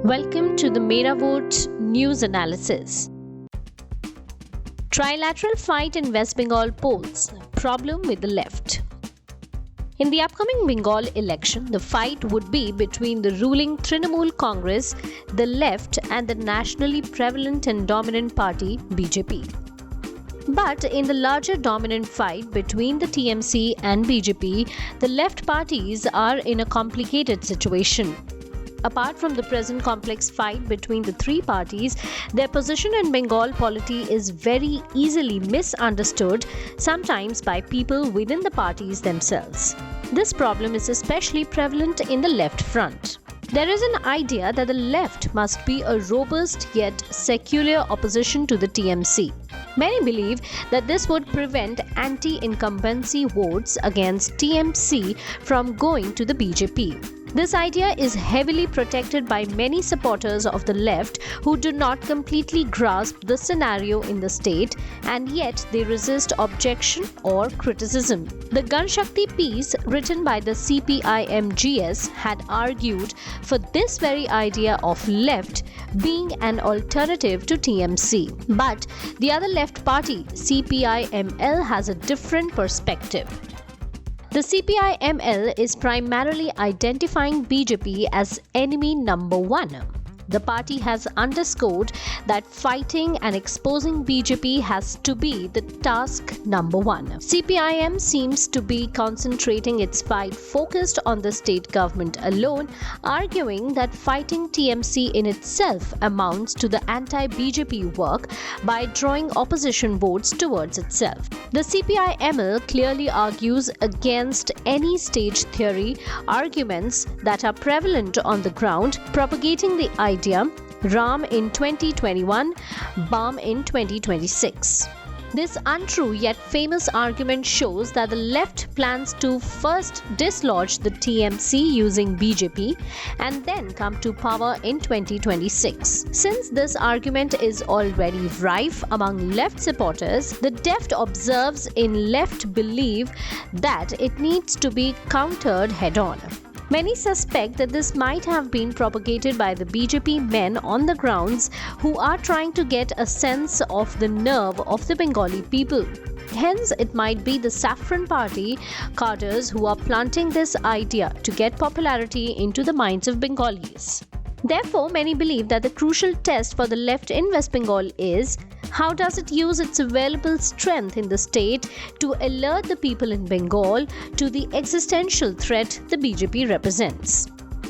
Welcome to the Mera Vote News Analysis. Trilateral fight in West Bengal polls. Problem with the left. In the upcoming Bengal election, the fight would be between the ruling Trinamool Congress, the left, and the nationally prevalent and dominant party BJP. But in the larger dominant fight between the TMC and BJP, the left parties are in a complicated situation. Apart from the present complex fight between the three parties, their position in Bengal polity is very easily misunderstood, sometimes by people within the parties themselves. This problem is especially prevalent in the left front. There is an idea that the left must be a robust yet secular opposition to the TMC. Many believe that this would prevent anti-incumbency votes against TMC from going to the BJP. This idea is heavily protected by many supporters of the left who do not completely grasp the scenario in the state, and yet they resist objection or criticism. The Ganshakti piece written by the CPIM-GS had argued for this very idea of left being an alternative to TMC. But the other left party, CPIML, has a different perspective. The CPIML is primarily identifying BJP as enemy number one. The party has underscored that fighting and exposing BJP has to be the task number one. CPIM seems to be concentrating its fight focused on the state government alone, arguing that fighting TMC in itself amounts to the anti-BJP work by drawing opposition votes towards itself. The CPIML clearly argues against any stage theory arguments that are prevalent on the ground, propagating the idea Ram in 2021, Bam in 2026. This untrue yet famous argument shows that the left plans to first dislodge the TMC using BJP and then come to power in 2026. Since this argument is already rife among left supporters, the deft observers in left believe that it needs to be countered head-on. Many suspect that this might have been propagated by the BJP men on the grounds who are trying to get a sense of the nerve of the Bengali people. Hence, it might be the Saffron Party cadres who are planting this idea to get popularity into the minds of Bengalis. Therefore, many believe that the crucial test for the left in West Bengal is how does it use its available strength in the state to alert the people in Bengal to the existential threat the BJP represents?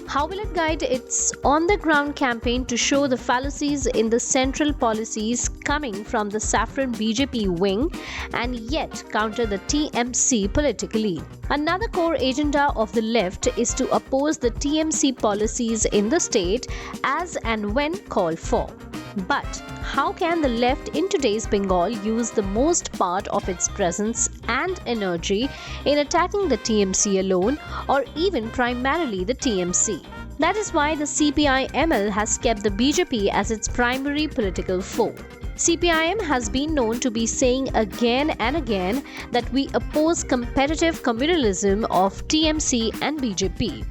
How will it guide its on-the-ground campaign to show the fallacies in the central policies coming from the Saffron BJP wing and yet counter the TMC politically? Another core agenda of the left is to oppose the TMC policies in the state as and when called for. But how can the left in today's Bengal use the most part of its presence and energy in attacking the TMC alone or even primarily the TMC? That is why the CPIML has kept the BJP as its primary political foe. CPIM has been known to be saying again and again that we oppose competitive communalism of TMC and BJP.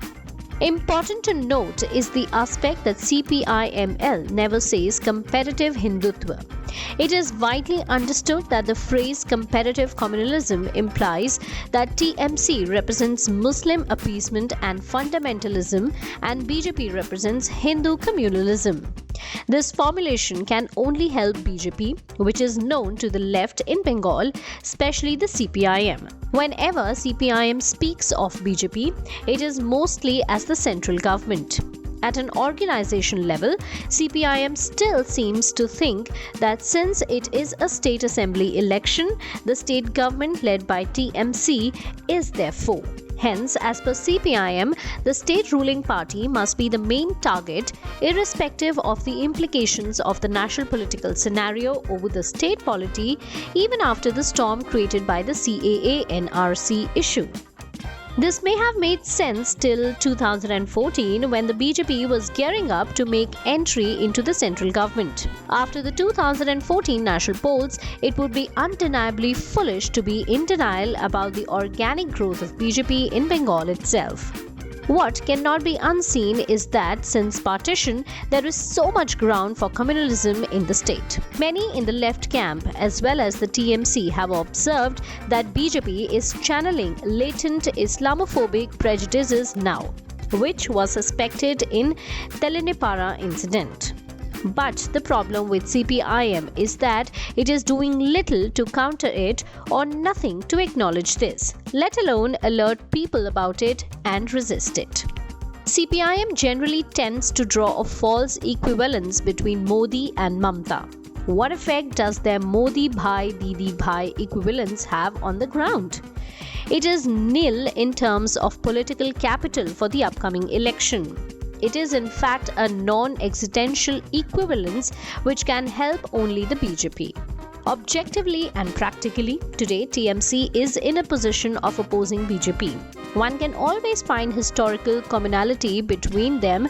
Important to note is the aspect that CPIML never says competitive Hindutva. It is widely understood that the phrase competitive communalism implies that TMC represents Muslim appeasement and fundamentalism and BJP represents Hindu communalism. This formulation can only help BJP, which is known to the left in Bengal, especially the CPIM. Whenever CPIM speaks of BJP, it is mostly as the central government. At an organization level, CPIM still seems to think that since it is a state assembly election, the state government led by TMC is their foe. Hence, as per CPIM, the state ruling party must be the main target, irrespective of the implications of the national political scenario over the state polity, even after the storm created by the CAA-NRC issue. This may have made sense till 2014 when the BJP was gearing up to make entry into the central government. After the 2014 national polls, it would be undeniably foolish to be in denial about the organic growth of BJP in Bengal itself. What cannot be unseen is that since partition, there is so much ground for communalism in the state. Many in the left camp, as well as the TMC, have observed that BJP is channeling latent Islamophobic prejudices now, which was suspected in Telenepara incident. But the problem with CPIM is that it is doing little to counter it or nothing to acknowledge this, let alone alert people about it and resist it. CPIM generally tends to draw a false equivalence between Modi and Mamta. What effect does their Modi Bhai Didi Bhai equivalence have on the ground? It is nil in terms of political capital for the upcoming election. It is in fact a non-existential equivalence which can help only the BJP. Objectively and practically, today TMC is in a position of opposing BJP. One can always find historical commonality between them,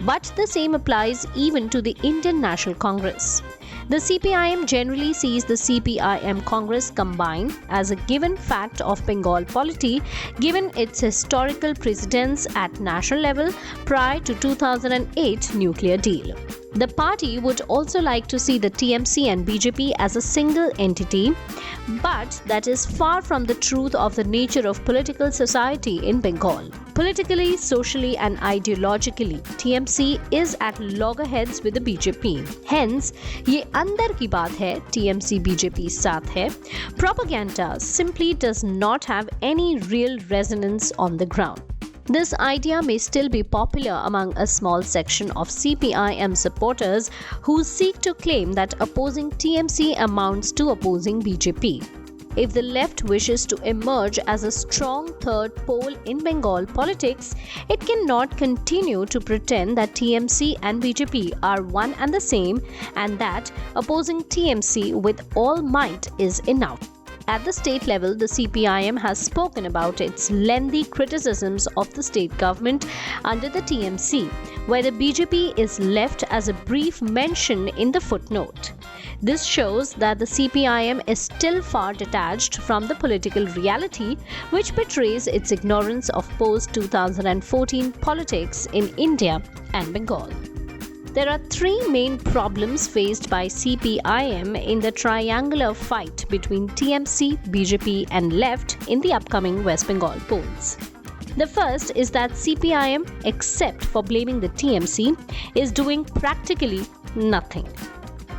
but the same applies even to the Indian National Congress. The CPIM generally sees the CPIM Congress combined as a given fact of Bengal polity, given its historical precedence at national level prior to 2008 nuclear deal. The party would also like to see the TMC and BJP as a single entity, but that is far from the truth of the nature of political society in Bengal. Politically, socially and ideologically, TMC is at loggerheads with the BJP. Hence, ये अंदर की बात है, TMC BJP साथ है. Propaganda simply does not have any real resonance on the ground. This idea may still be popular among a small section of CPIM supporters who seek to claim that opposing TMC amounts to opposing BJP. If the left wishes to emerge as a strong third pole in Bengal politics, it cannot continue to pretend that TMC and BJP are one and the same and that opposing TMC with all might is enough. At the state level, the CPIM has spoken about its lengthy criticisms of the state government under the TMC, where the BJP is left as a brief mention in the footnote. This shows that the CPIM is still far detached from the political reality, which betrays its ignorance of post-2014 politics in India and Bengal. There are three main problems faced by CPIM in the triangular fight between TMC, BJP and left in the upcoming West Bengal polls. The first is that CPIM, except for blaming the TMC, is doing practically nothing.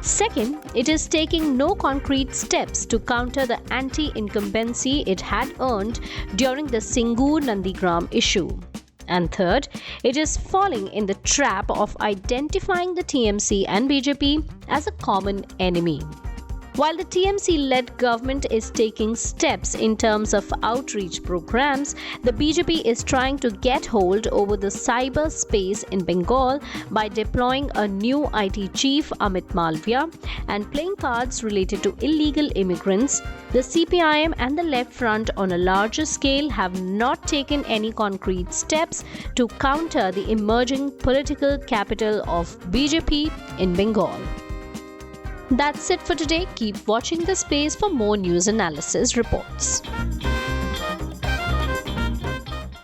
Second, it is taking no concrete steps to counter the anti-incumbency it had earned during the Singur-Nandigram issue. And third, it is falling in the trap of identifying the TMC and BJP as a common enemy. While the TMC-led government is taking steps in terms of outreach programs, the BJP is trying to get hold over the cyber space in Bengal by deploying a new IT chief, Amit Malviya, and playing cards related to illegal immigrants. The CPIM and the Left Front on a larger scale have not taken any concrete steps to counter the emerging political capital of BJP in Bengal. That's it for today. Keep watching the space for more news analysis reports.